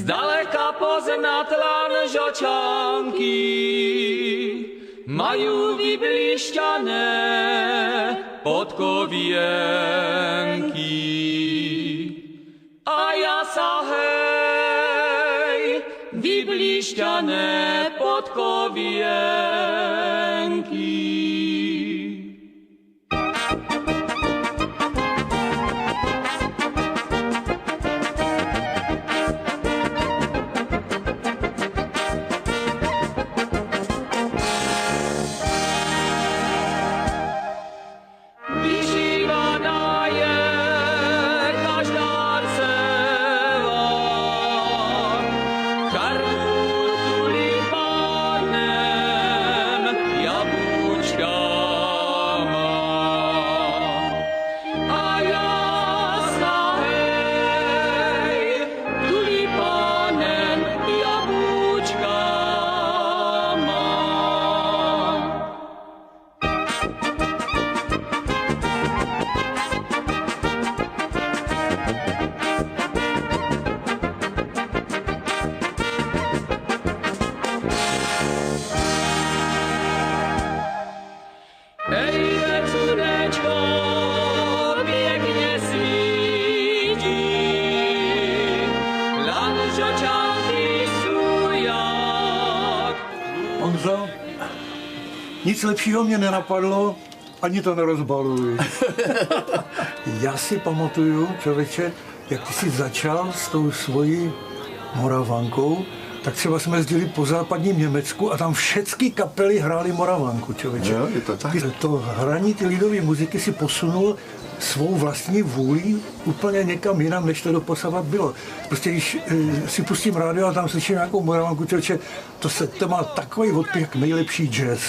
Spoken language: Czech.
Zdaleka poznat lan żocianki, mają wybliszczane podkowienki. A ja sahej, wybliszczane podkowienki. Honzo, nic lepšího mě nenapadlo, ani to nerozbaluji. Já si pamatuju, člověče, jak ty jsi začal s tou svojí Moravankou, tak třeba jsme jezdili po západním Německu a tam všechny kapely hrály Moravanku, člověče. Jo, je to tak. To hraní ty lidové muziky si posunul svou vlastní vůli úplně někam jinam, než to doposavat bylo. Prostě když si pustím rádio a tam slyším nějakou Moravanku, člověče, to má takový odpěch jak nejlepší jazz.